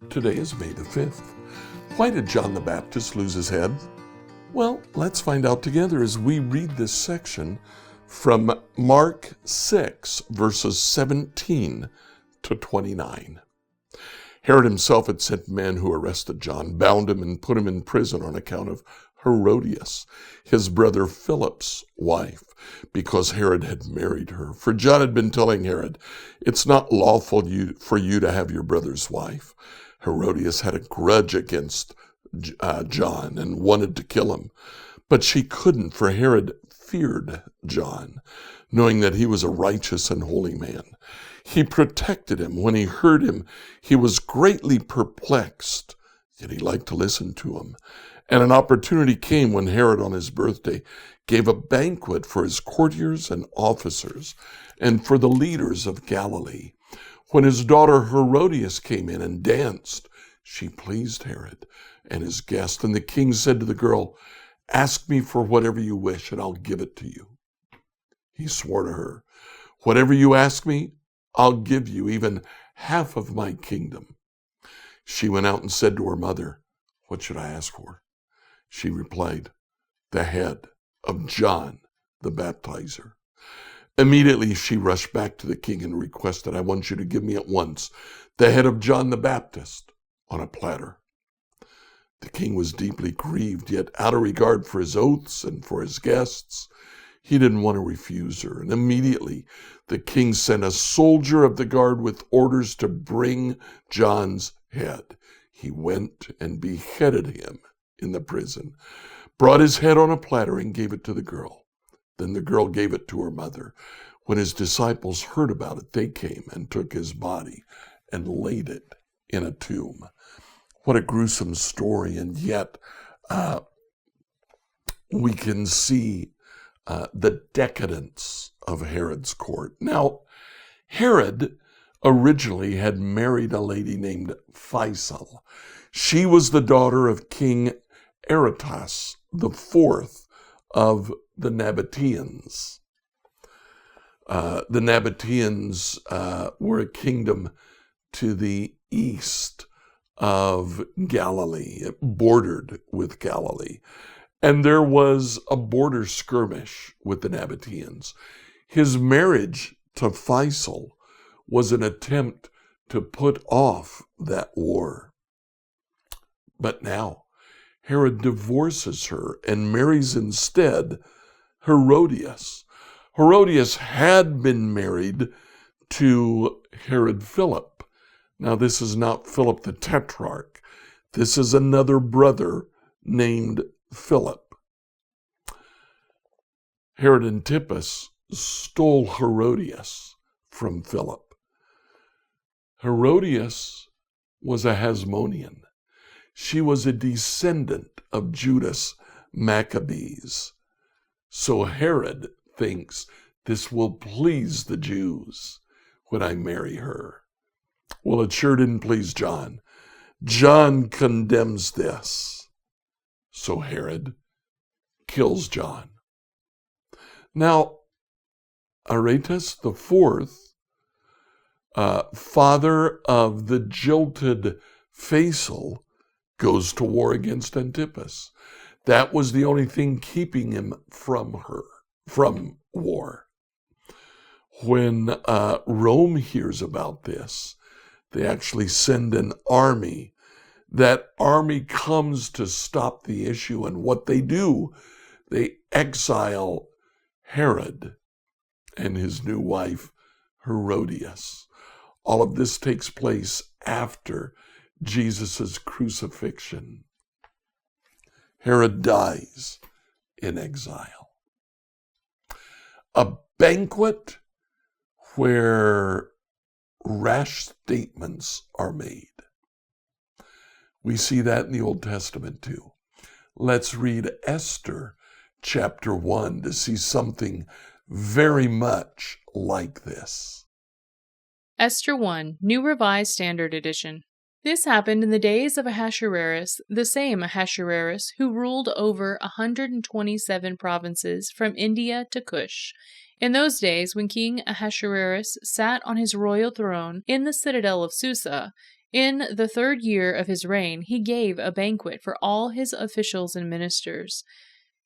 Today is May the 5th. Why did John the Baptist lose his head? Well, let's find out together as we read this section from Mark 6, verses 17 to 29. Herod himself had sent men who arrested John, bound him, and put him in prison on account of Herodias, his brother Philip's wife, because Herod had married her. For John had been telling Herod, "It's not lawful for you to have your brother's wife." Herodias had a grudge against John and wanted to kill him, but she couldn't, for Herod feared John, knowing that he was a righteous and holy man. He protected him. When he heard him, he was greatly perplexed, yet he liked to listen to him. And an opportunity came when Herod, on his birthday, gave a banquet for his courtiers and officers and for the leaders of Galilee. When his daughter Herodias came in and danced, she pleased Herod and his guest. And the king said to the girl, "Ask me for whatever you wish, and I'll give it to you." He swore to her, "Whatever you ask me, I'll give you, even half of my kingdom." She went out and said to her mother, "What should I ask for?" She replied, "The head of John the Baptizer." Immediately she rushed back to the king and requested, "I want you to give me at once the head of John the Baptist on a platter." The king was deeply grieved, yet out of regard for his oaths and for his guests, he didn't want to refuse her. And immediately the king sent a soldier of the guard with orders to bring John's head. He went and beheaded him in the prison, brought his head on a platter and gave it to the girl. Then the girl gave it to her mother. When his disciples heard about it, they came and took his body and laid it in a tomb. What a gruesome story, and yet we can see the decadence of Herod's court. Now, Herod originally had married a lady named Faisal. She was the daughter of King Aretas IV of the Nabateans. The Nabateans were a kingdom to the east of Galilee. It bordered with Galilee. And there was a border skirmish with the Nabateans. His marriage to Faisal was an attempt to put off that war. But now Herod divorces her and marries instead Herodias. Herodias had been married to Herod Philip. Now, this is not Philip the Tetrarch. This is another brother named Philip. Herod Antipas stole Herodias from Philip. Herodias was a Hasmonean. She was a descendant of Judas Maccabees. So Herod thinks this will please the Jews when I marry her. Well, it sure didn't please John. John condemns this. So Herod kills John. Now, Aretas IV, father of the jilted Faisal, goes to war against Antipas. That was the only thing keeping him from war. When Rome hears about this, they actually send an army. That army comes to stop the issue, and what they do, they exile Herod and his new wife, Herodias. All of this takes place after Jesus' crucifixion. Herod dies in exile. A banquet where rash statements are made. We see that in the Old Testament too. Let's read Esther chapter 1 to see something very much like this. Esther 1, New Revised Standard Edition. This happened in the days of Ahasuerus, the same Ahasuerus who ruled over 127 provinces from India to Cush. In those days, when King Ahasuerus sat on his royal throne in the citadel of Susa, In the 3rd year of his reign, he gave a banquet for all his officials and ministers.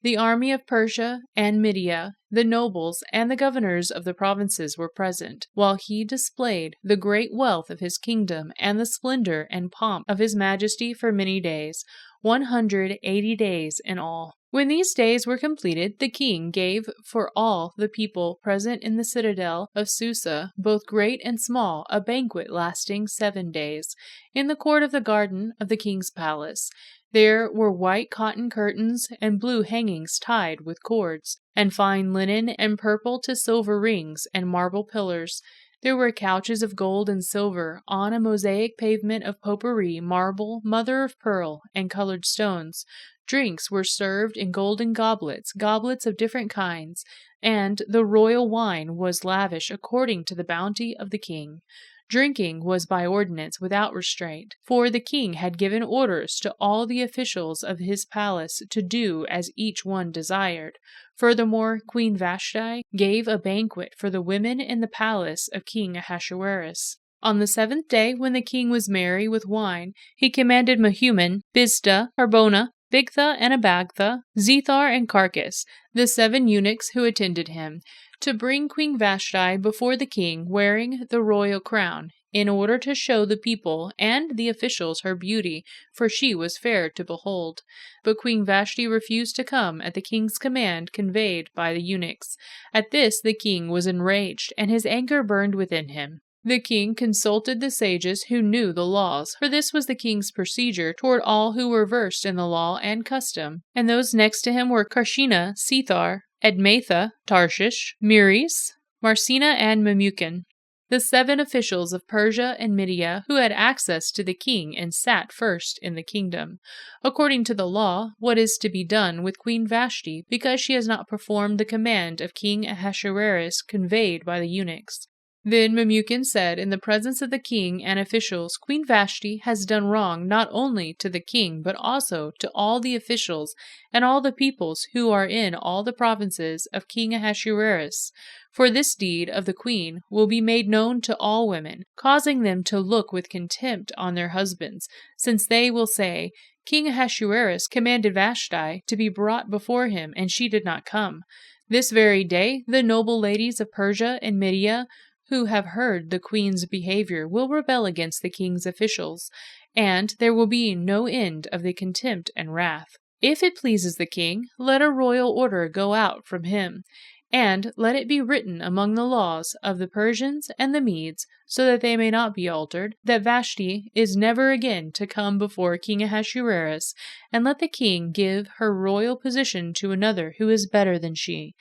The army of Persia and Media, the nobles, and the governors of the provinces were present, while he displayed the great wealth of his kingdom and the splendor and pomp of his majesty for many days, 180 days in all. When these days were completed, the king gave for all the people present in the citadel of Susa, both great and small, a banquet lasting 7 days, in the court of the garden of the king's palace. There were white cotton curtains and blue hangings tied with cords, and fine linen and purple to silver rings and marble pillars. There were couches of gold and silver on a mosaic pavement of potpourri, marble, mother of pearl, and colored stones. Drinks were served in golden goblets, goblets of different kinds, and the royal wine was lavish according to the bounty of the king. Drinking was by ordinance without restraint, for the king had given orders to all the officials of his palace to do as each one desired. Furthermore, Queen Vashti gave a banquet for the women in the palace of King Ahasuerus. On the 7th day, when the king was merry with wine, he commanded Mehuman, Biztha, Harbona, Bigtha and Abagtha, Zethar and Carcass, the 7 eunuchs who attended him, to bring Queen Vashti before the king wearing the royal crown, in order to show the people and the officials her beauty, for she was fair to behold. But Queen Vashti refused to come at the king's command conveyed by the eunuchs. At this the king was enraged, and his anger burned within him. The king consulted the sages who knew the laws, for this was the king's procedure toward all who were versed in the law and custom. And those next to him were Karshina, Sethar, Admatha, Tarshish, Meres, Marcina, and Memucan, the 7 officials of Persia and Media who had access to the king and sat first in the kingdom. According to the law, what is to be done with Queen Vashti, because she has not performed the command of King Ahasuerus conveyed by the eunuchs? Then Memucan said in the presence of the king and officials, Queen Vashti has done wrong not only to the king, but also to all the officials and all the peoples who are in all the provinces of King Ahasuerus. For this deed of the queen will be made known to all women, causing them to look with contempt on their husbands, since they will say, King Ahasuerus commanded Vashti to be brought before him, and she did not come. This very day the noble ladies of Persia and Media who have heard the queen's behavior will rebel against the king's officials, and there will be no end of the contempt and wrath. If it pleases the king, let a royal order go out from him, and let it be written among the laws of the Persians and the Medes, so that they may not be altered, that Vashti is never again to come before King Ahasuerus, and let the king give her royal position to another who is better than she.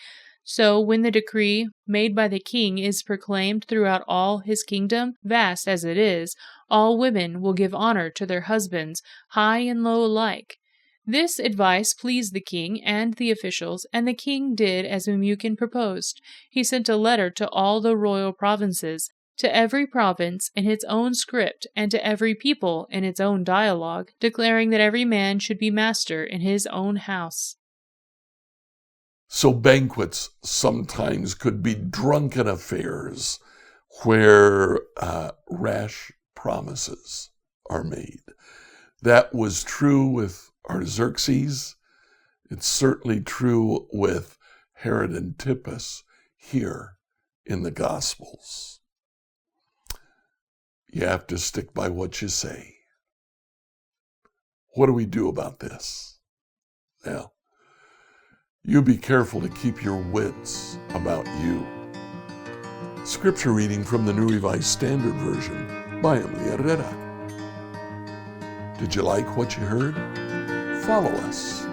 So when the decree made by the king is proclaimed throughout all his kingdom, vast as it is, all women will give honor to their husbands, high and low alike. This advice pleased the king and the officials, and the king did as Memucan proposed. He sent a letter to all the royal provinces, to every province in its own script, and to every people in its own dialogue, declaring that every man should be master in his own house. So banquets sometimes could be drunken affairs where rash promises are made. That was true with Artaxerxes. It's certainly true with Herod Antipas here in the Gospels. You have to stick by what you say. What do we do about this? Well, you be careful to keep your wits about you. Scripture reading from the New Revised Standard Version by Emily Herrera. Did you like what you heard? Follow us